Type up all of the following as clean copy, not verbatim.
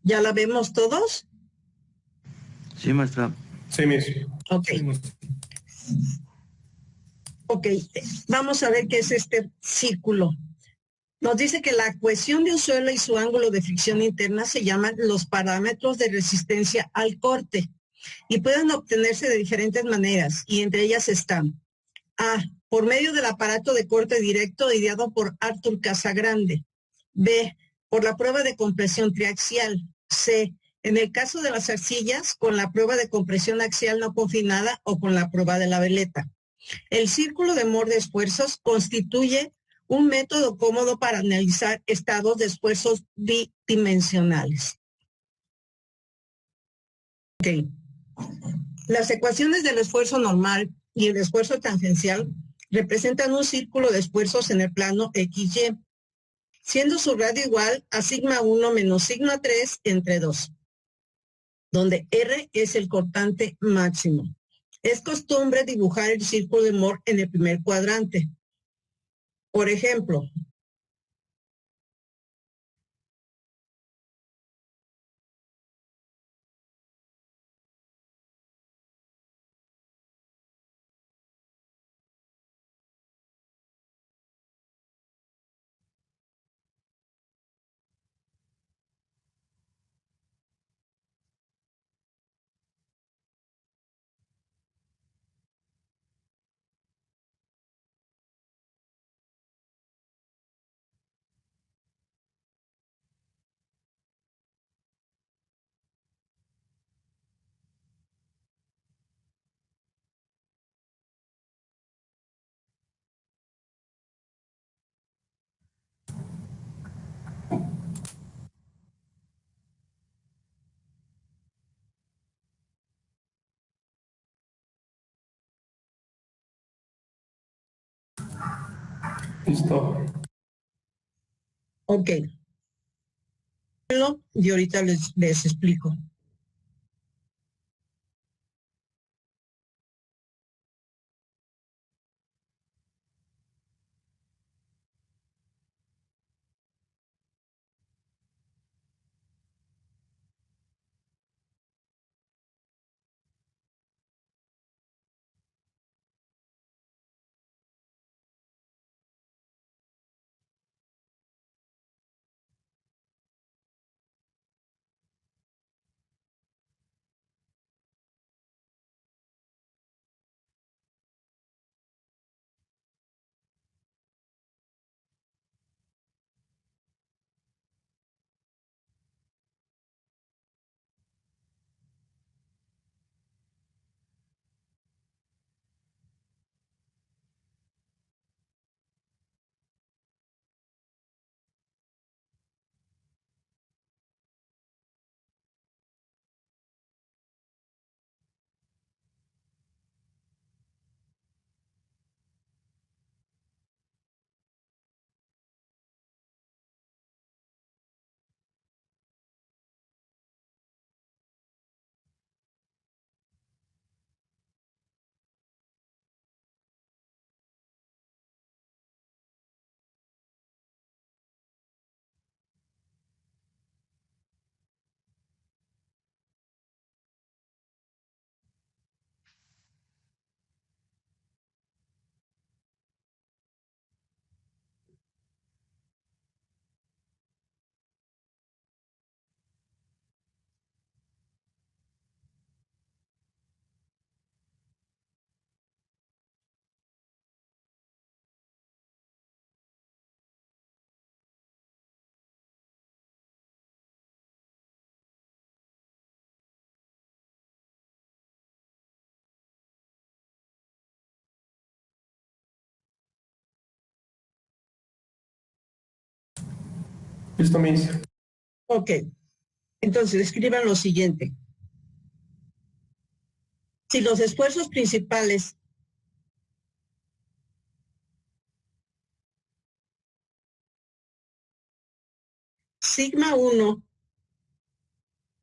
¿Ya la vemos todos? Sí, maestra. Sí, Miss. Ok. Sí, maestra. Ok, vamos a ver qué es este círculo. Nos dice que la cohesión de un suelo y su ángulo de fricción interna se llaman los parámetros de resistencia al corte y pueden obtenerse de diferentes maneras, y entre ellas están: A, por medio del aparato de corte directo ideado por Arthur Casagrande; B, por la prueba de compresión triaxial; C, en el caso de las arcillas, con la prueba de compresión axial no confinada o con la prueba de la veleta. El círculo de Mohr de esfuerzos constituye un método cómodo para analizar estados de esfuerzos bidimensionales. Okay. Las ecuaciones del esfuerzo normal y el esfuerzo tangencial representan un círculo de esfuerzos en el plano XY, siendo su radio igual a sigma 1 menos sigma 3 entre 2, donde R es el cortante máximo. Es costumbre dibujar el círculo de Mohr en el primer cuadrante. Por ejemplo, Listo. ok, y ahorita les explico. Listo, Miss. Ok, entonces escriban lo siguiente. Si los esfuerzos principales sigma 1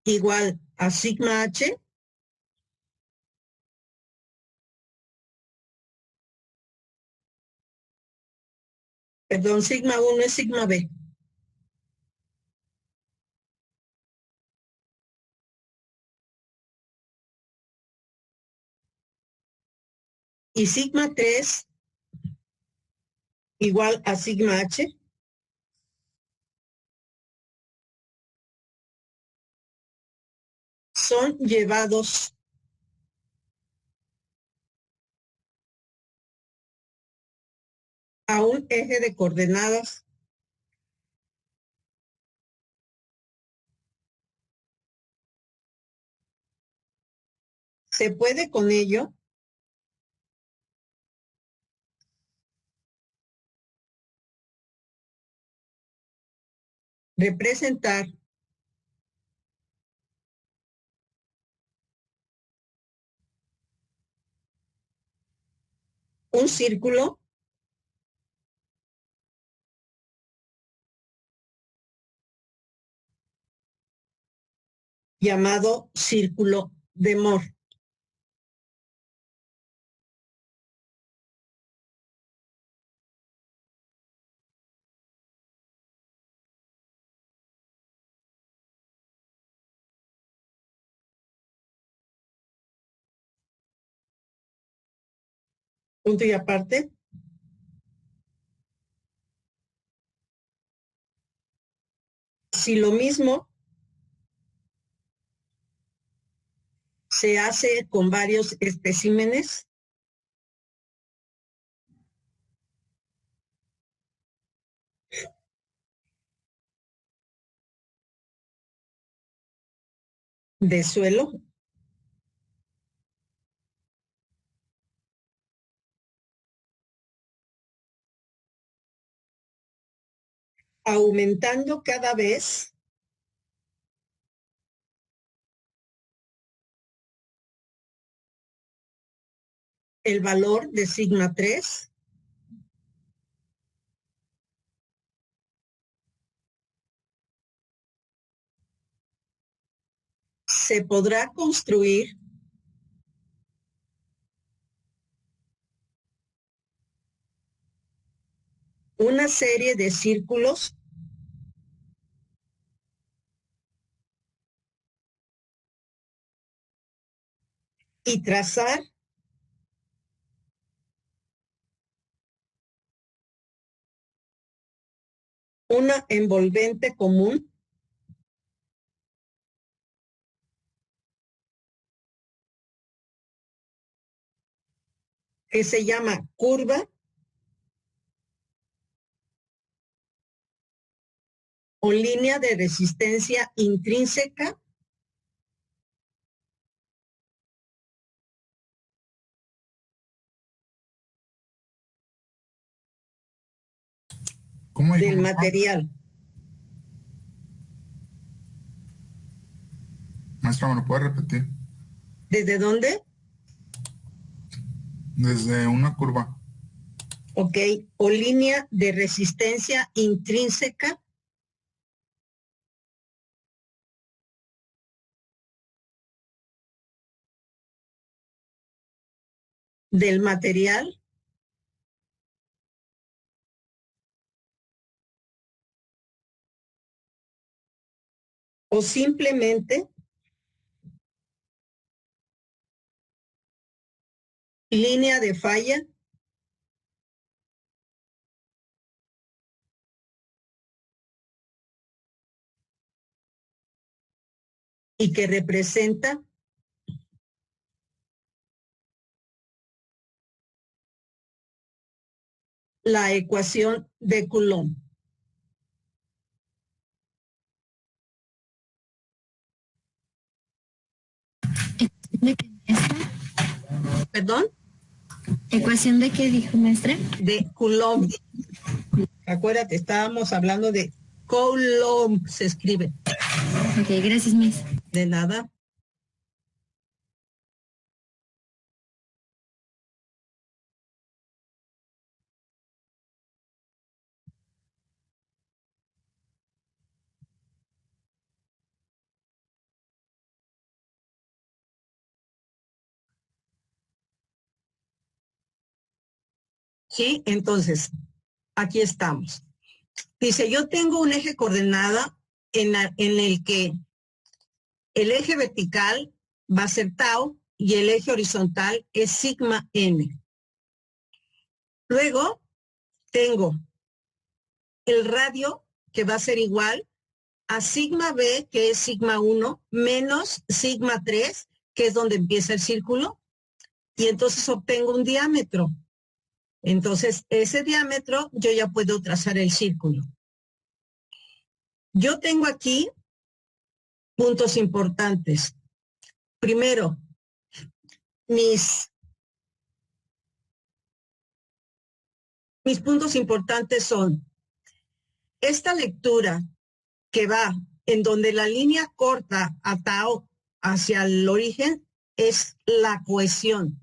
igual a sigma h, perdón, sigma 1 es sigma b. y sigma 3 igual a sigma h, son llevados a un eje de coordenadas se puede con ello representar un círculo llamado círculo de Moore. Punto y aparte. Si lo mismo se hace con varios especímenes, de suelo, aumentando cada vez el valor de sigma 3, se podrá construir una serie de círculos y trazar una envolvente común que se llama curva o línea de resistencia intrínseca del material. Maestra, ¿me lo puede repetir? ¿Desde dónde? Desde una curva. Ok, o línea de resistencia intrínseca del material o simplemente línea de falla y que representa la ecuación de Coulomb. ¿De qué, maestra? ¿Perdón? ¿Ecuación de qué dijo, maestra? De Coulomb. Acuérdate, estábamos hablando de Coulomb, se escribe. Ok, gracias, miss. De nada. Sí, entonces, aquí estamos. Dice, yo tengo un eje coordenada en el que el eje vertical va a ser tau y el eje horizontal es sigma n. Luego tengo el radio, que va a ser igual a sigma B, que es sigma 1, menos sigma 3, que es donde empieza el círculo, y entonces obtengo un diámetro. Entonces, ese diámetro yo ya puedo trazar el círculo. Yo tengo aquí puntos importantes. Primero, mis puntos importantes son esta lectura que va en donde la línea corta a tau hacia el origen es la cohesión.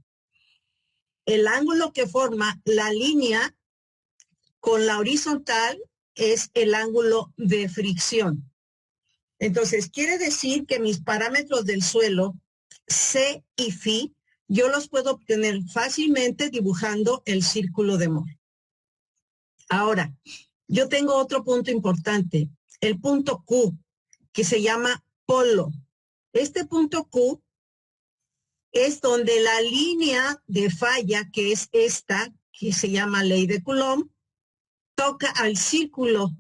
El ángulo que forma la línea con la horizontal es el ángulo de fricción. Entonces, quiere decir que mis parámetros del suelo, C y Φ, yo los puedo obtener fácilmente dibujando el círculo de Mohr. Ahora, yo tengo otro punto importante, el punto Q, que se llama polo. Este punto Q es donde la línea de falla, que es esta, que se llama ley de Coulomb, toca al círculo,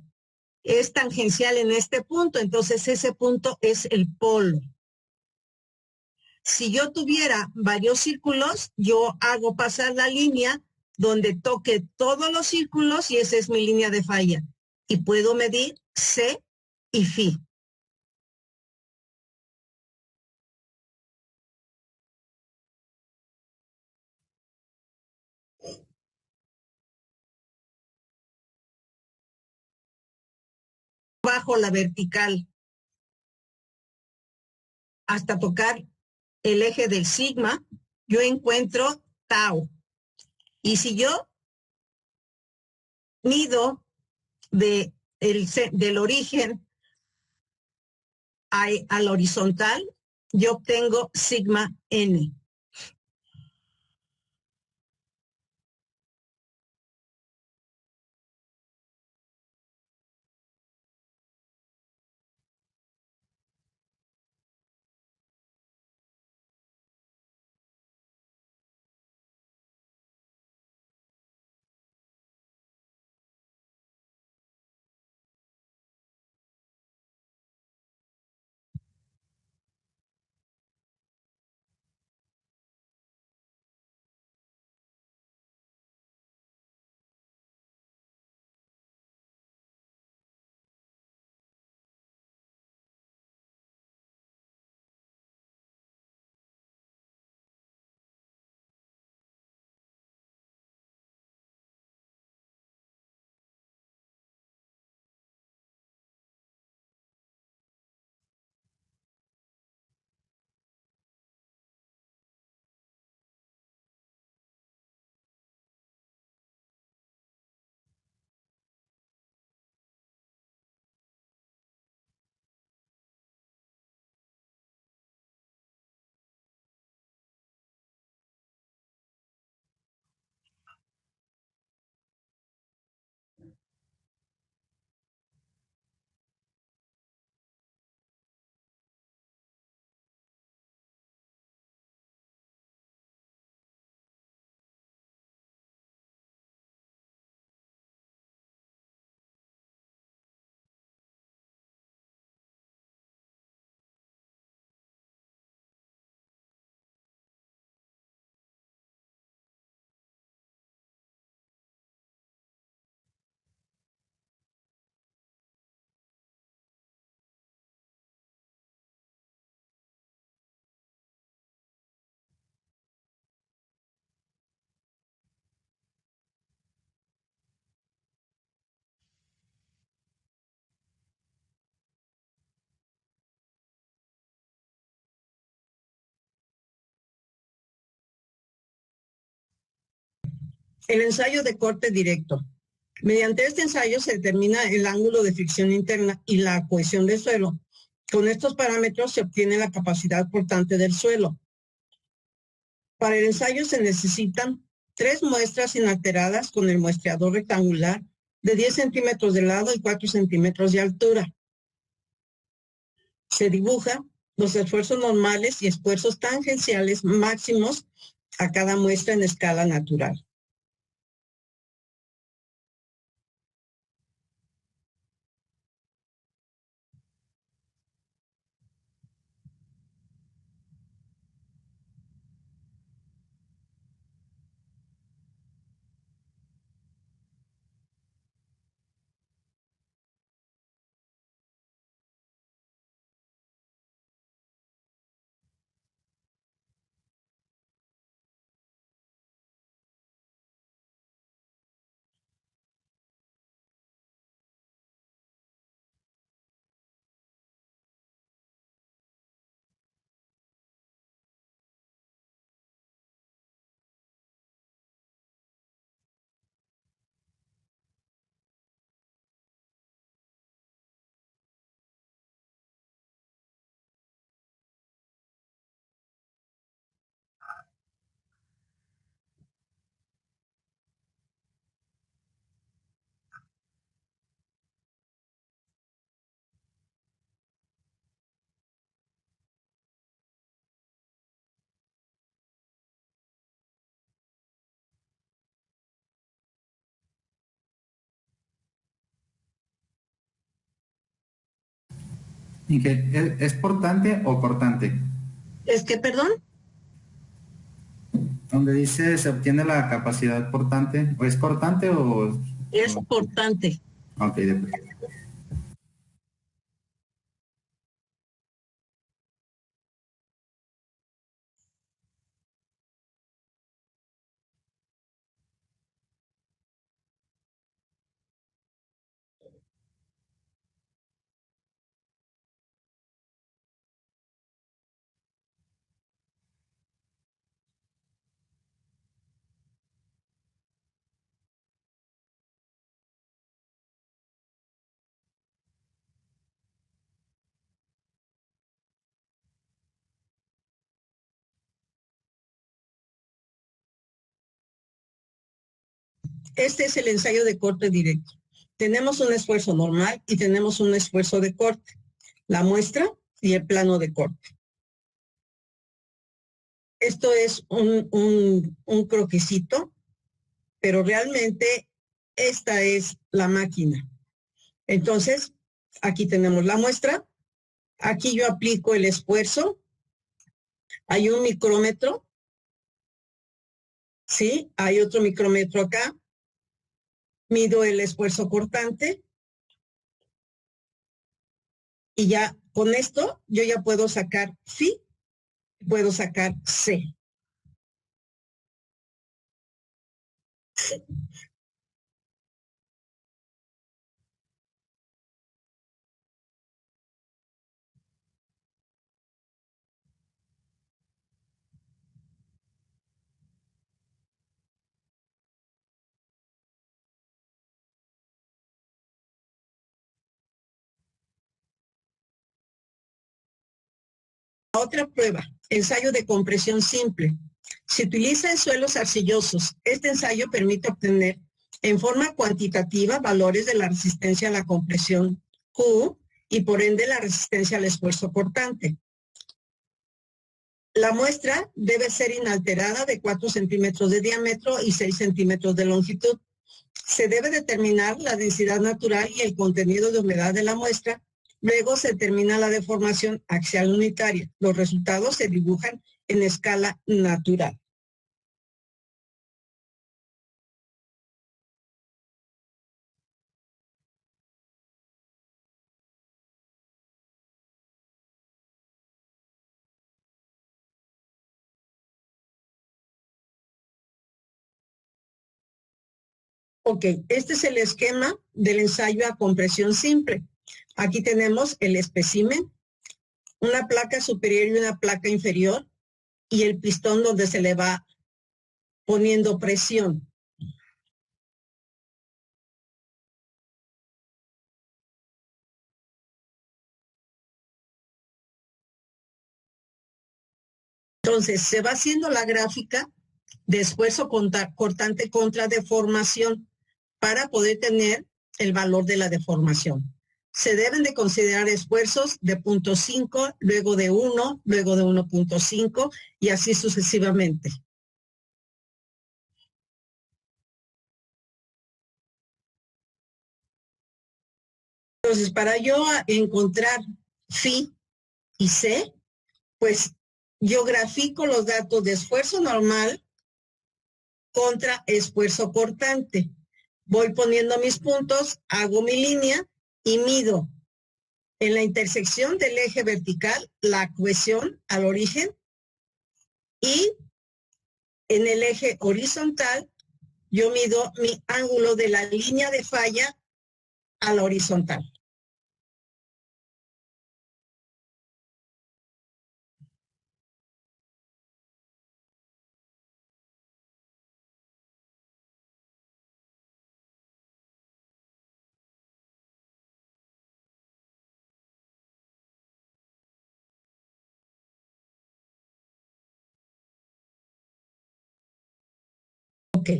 es tangencial en este punto, entonces ese punto es el polo. Si yo tuviera varios círculos, yo hago pasar la línea donde toque todos los círculos y esa es mi línea de falla. Y puedo medir C y Φ. Bajo la vertical hasta tocar el eje del sigma, yo encuentro tau. Y si yo mido del origen al horizontal, yo obtengo sigma n. El ensayo de corte directo. Mediante este ensayo se determina el ángulo de fricción interna y la cohesión del suelo. Con estos parámetros se obtiene la capacidad portante del suelo. Para el ensayo se necesitan 3 muestras inalteradas con el muestreador rectangular de 10 centímetros de lado y 4 centímetros de altura. Se dibuja los esfuerzos normales y esfuerzos tangenciales máximos a cada muestra en escala natural. ¿Es portante o cortante? ¿Es que, perdón? Donde dice se obtiene la capacidad portante, ¿o es cortante o...? Es portante. Ok, de acuerdo. Este es el ensayo de corte directo. Tenemos un esfuerzo normal y tenemos un esfuerzo de corte. La muestra y el plano de corte. Esto es un croquisito, pero realmente esta es la máquina. Entonces, aquí tenemos la muestra. Aquí yo aplico el esfuerzo. Hay un micrómetro. ¿Sí? Hay otro micrómetro acá. Mido el esfuerzo cortante. Y ya con esto yo ya puedo sacar phi, puedo sacar C. Otra prueba, ensayo de compresión simple. Se utiliza en suelos arcillosos. Este ensayo permite obtener en forma cuantitativa valores de la resistencia a la compresión Q y por ende la resistencia al esfuerzo cortante. La muestra debe ser inalterada de 4 centímetros de diámetro y 6 centímetros de longitud. Se debe determinar la densidad natural y el contenido de humedad de la muestra. Luego se determina la deformación axial unitaria. Los resultados se dibujan en escala natural. Ok, este es el esquema del ensayo a compresión simple. Aquí tenemos el espécimen, una placa superior y una placa inferior, y el pistón donde se le va poniendo presión. Entonces, se va haciendo la gráfica de esfuerzo cortante contra deformación para poder tener el valor de la deformación. Se deben de considerar esfuerzos de 0.5, luego de 1, luego de 1.5 y así sucesivamente. Entonces, para yo encontrar phi y C, pues yo grafico los datos de esfuerzo normal contra esfuerzo cortante. Voy poniendo mis puntos, hago mi línea y mido en la intersección del eje vertical la cohesión al origen y en el eje horizontal yo mido mi ángulo de la línea de falla a la horizontal. Ok,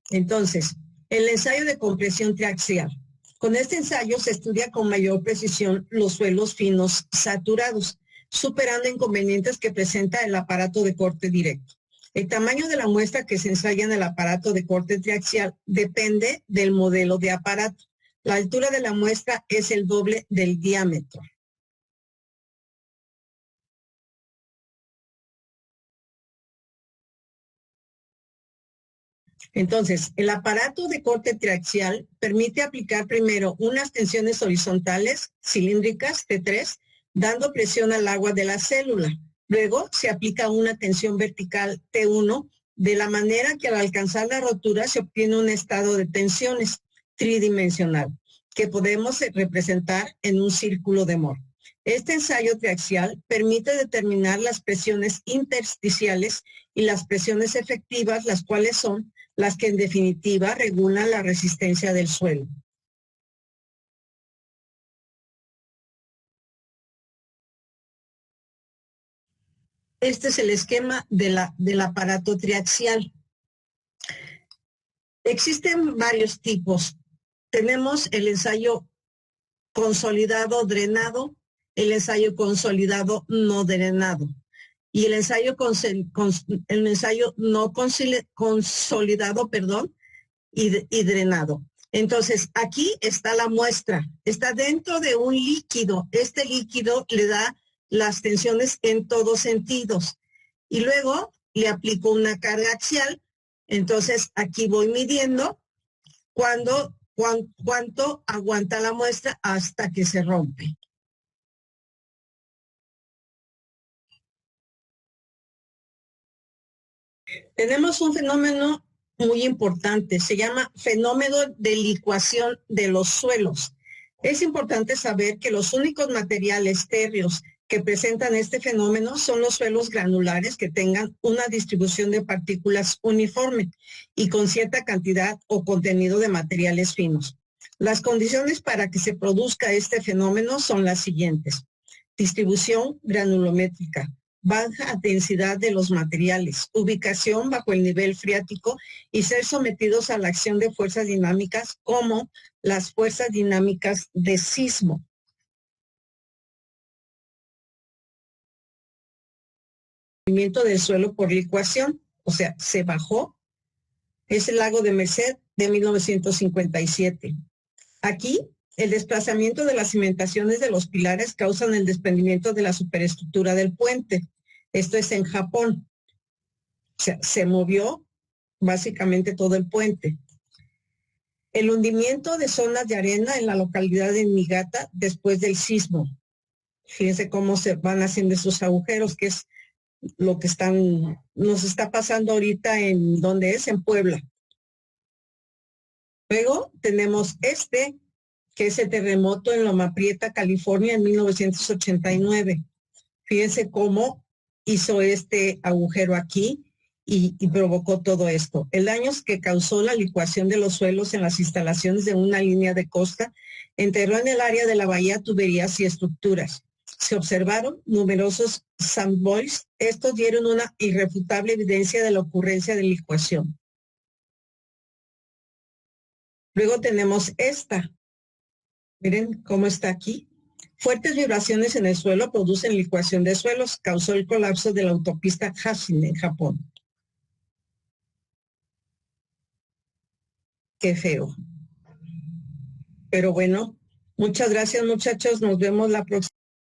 entonces, el ensayo de compresión triaxial. Con este ensayo se estudia con mayor precisión los suelos finos saturados, superando inconvenientes que presenta el aparato de corte directo. El tamaño de la muestra que se ensaya en el aparato de corte triaxial depende del modelo de aparato. La altura de la muestra es el doble del diámetro. Entonces, el aparato de corte triaxial permite aplicar primero unas tensiones horizontales cilíndricas T3, dando presión al agua de la célula. Luego se aplica una tensión vertical T1, de la manera que al alcanzar la rotura se obtiene un estado de tensiones tridimensional, que podemos representar en un círculo de Mohr. Este ensayo triaxial permite determinar las presiones intersticiales y las presiones efectivas, las cuales son las que en definitiva regulan la resistencia del suelo. Este es el esquema del aparato triaxial. Existen varios tipos. Tenemos el ensayo consolidado drenado, el ensayo consolidado no drenado y el ensayo no consolidado, y drenado. Entonces, aquí está la muestra, está dentro de un líquido. Este líquido le da las tensiones en todos sentidos. Y luego le aplico una carga axial. Entonces, aquí voy midiendo cuánto aguanta la muestra hasta que se rompe. Tenemos un fenómeno muy importante, se llama fenómeno de licuación de los suelos. Es importante saber que los únicos materiales térreos que presentan este fenómeno son los suelos granulares que tengan una distribución de partículas uniforme y con cierta cantidad o contenido de materiales finos. Las condiciones para que se produzca este fenómeno son las siguientes: distribución granulométrica, baja densidad de los materiales, ubicación bajo el nivel freático y ser sometidos a la acción de fuerzas dinámicas como las fuerzas dinámicas de sismo. Movimiento del suelo por licuación, o sea, se bajó. Es el lago de Merced de 1957. Aquí, el desplazamiento de las cimentaciones de los pilares causan el desprendimiento de la superestructura del puente. Esto es en Japón. O sea, se movió básicamente todo el puente. El hundimiento de zonas de arena en la localidad de Niigata después del sismo. Fíjense cómo se van haciendo esos agujeros, que es lo que nos está pasando ahorita en donde es, en Puebla. Luego tenemos que es el terremoto en Loma Prieta, California, en 1989. Fíjense cómo hizo este agujero aquí y provocó todo esto. El daño que causó la licuación de los suelos en las instalaciones de una línea de costa enterró en el área de la bahía tuberías y estructuras. Se observaron numerosos sandboys. Estos dieron una irrefutable evidencia de la ocurrencia de licuación. Luego tenemos esta. Miren cómo está aquí. Fuertes vibraciones en el suelo producen licuación de suelos. Causó el colapso de la autopista Hashin en Japón. Qué feo. Pero bueno, muchas gracias, muchachos. Nos vemos la próxima.